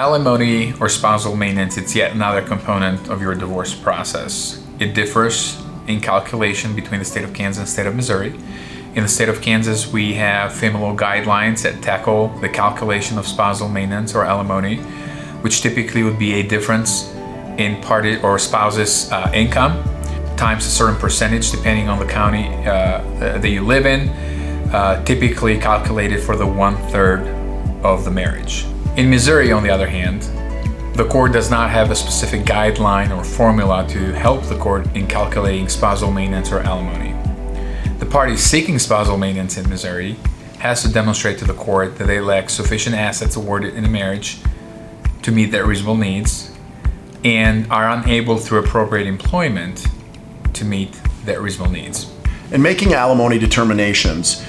Alimony or spousal maintenance, it's yet another component of your divorce process. It differs in calculation between the state of Kansas and the state of Missouri. In the state of Kansas, we have family law guidelines that tackle the calculation of spousal maintenance or alimony, which typically would be a difference in party or spouse's income times a certain percentage depending on the county that you live in, typically calculated for the 1/3 of the marriage. In Missouri, on the other hand, the court does not have a specific guideline or formula to help the court in calculating spousal maintenance or alimony. The party seeking spousal maintenance in Missouri has to demonstrate to the court that they lack sufficient assets awarded in a marriage to meet their reasonable needs and are unable through appropriate employment to meet their reasonable needs. In making alimony determinations,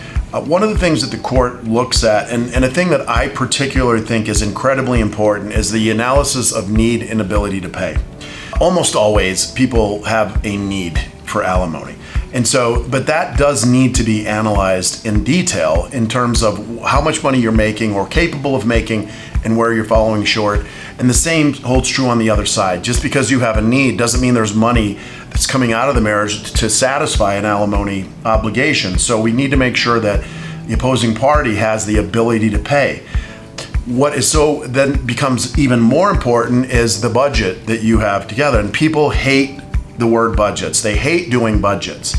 one of the things that the court looks at, and a thing that I particularly think is incredibly important, is the analysis of need and ability to pay. Almost always, people have a need for alimony. And so, but that does need to be analyzed in detail in terms of how much money you're making or capable of making and where you're falling short. And the same holds true on the other side. Just because you have a need doesn't mean there's money that's coming out of the marriage to satisfy an alimony obligation. So we need to make sure that the opposing party has the ability to pay. What is so then becomes even more important is the budget that you have together. And people hate the word budgets. They hate doing budgets.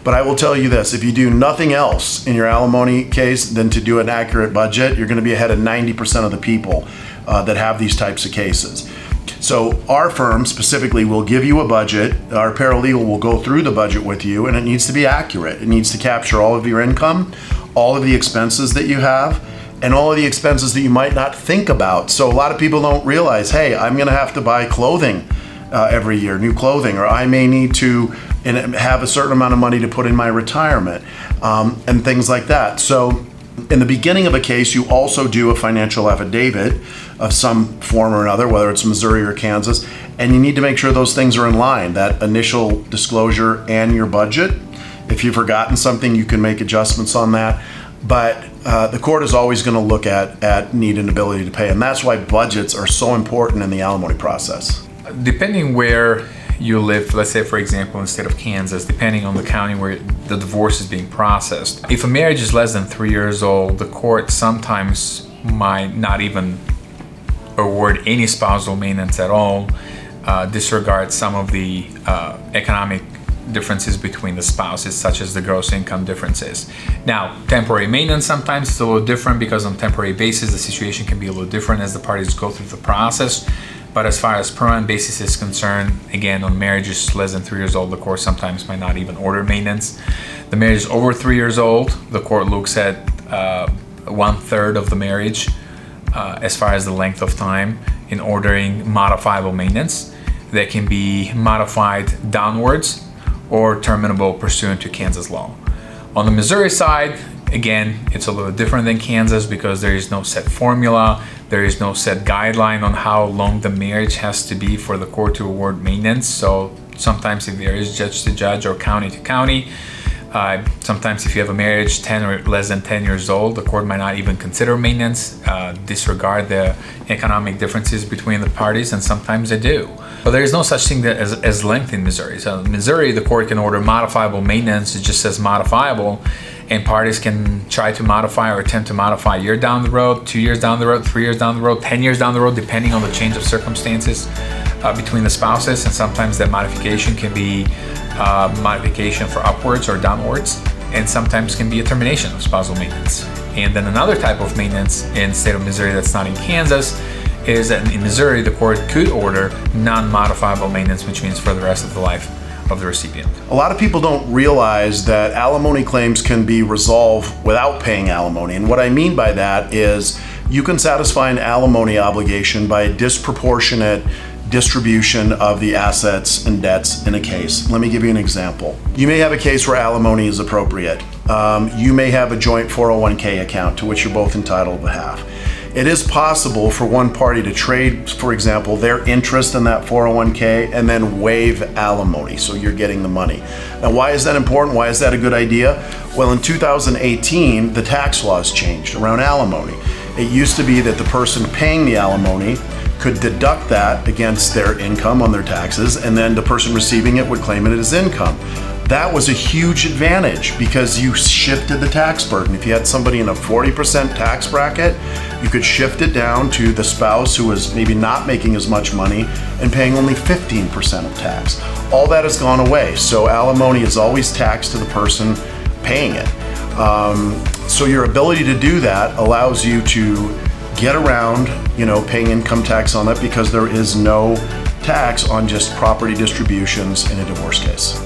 But I will tell you this, if you do nothing else in your alimony case than to do an accurate budget, you're going to be ahead of 90% of the people that have these types of cases. So our firm specifically will give you a budget. Our paralegal will go through the budget with you, and it needs to be accurate. It needs to capture all of your income, all of the expenses that you have, and all of the expenses that you might not think about. So a lot of people don't realize, hey, I'm going to have to buy clothing every year, new clothing, or I may need to have a certain amount of money to put in my retirement, and things like that. So in the beginning of a case, you also do a financial affidavit of some form or another, whether it's Missouri or Kansas, and you need to make sure those things are in line, that initial disclosure and your budget. If you've forgotten something, you can make adjustments on that. But the court is always going to look at need and ability to pay, and that's why budgets are so important in the alimony process. Depending where you live, let's say for example in the state of Kansas, depending on the county where the divorce is being processed, if a marriage is less than 3 years old, the court sometimes might not even award any spousal maintenance at all, disregard some of the economic differences between the spouses, such as the gross income differences. Now, temporary maintenance sometimes is a little different because on temporary basis the situation can be a little different as the parties go through the process. But as far as permanent basis is concerned, again, on marriages less than 3 years old, the court sometimes might not even order maintenance. The marriage is over 3 years old, the court looks at 1/3 of the marriage as far as the length of time in ordering modifiable maintenance that can be modified downwards or terminable pursuant to Kansas law. On the Missouri side, again, it's a little different than Kansas because there is no set formula. There is no set guideline on how long the marriage has to be for the court to award maintenance. So sometimes if there is judge to judge or county to county, sometimes if you have a marriage 10 or less than 10 years old, the court might not even consider maintenance, disregard the economic differences between the parties, and sometimes they do. But there is no such thing as length in Missouri. So in Missouri, the court can order modifiable maintenance. It just says modifiable, and parties can try to modify or attempt to modify a year down the road, 2 years down the road, 3 years down the road, 10 years down the road, depending on the change of circumstances between the spouses. And sometimes that modification can be modification for upwards or downwards, and sometimes can be a termination of spousal maintenance. And then another type of maintenance in the state of Missouri that's not in Kansas is that in Missouri, the court could order non-modifiable maintenance, which means for the rest of the life of the recipient. A lot of people don't realize that alimony claims can be resolved without paying alimony. And what I mean by that is you can satisfy an alimony obligation by a disproportionate distribution of the assets and debts in a case. Let me give you an example. You may have a case where alimony is appropriate. You may have a joint 401k account to which you're both entitled to half. It is possible for one party to trade, for example, their interest in that 401k and then waive alimony, so you're getting the money. Now, why is that important? Why is that a good idea? Well, in 2018, the tax laws changed around alimony. It used to be that the person paying the alimony could deduct that against their income on their taxes, and then the person receiving it would claim it as income. That was a huge advantage because you shifted the tax burden. If you had somebody in a 40% tax bracket, you could shift it down to the spouse who was maybe not making as much money and paying only 15% of tax. All that has gone away. So alimony is always taxed to the person paying it. So your ability to do that allows you to get around, paying income tax on that because there is no tax on just property distributions in a divorce case.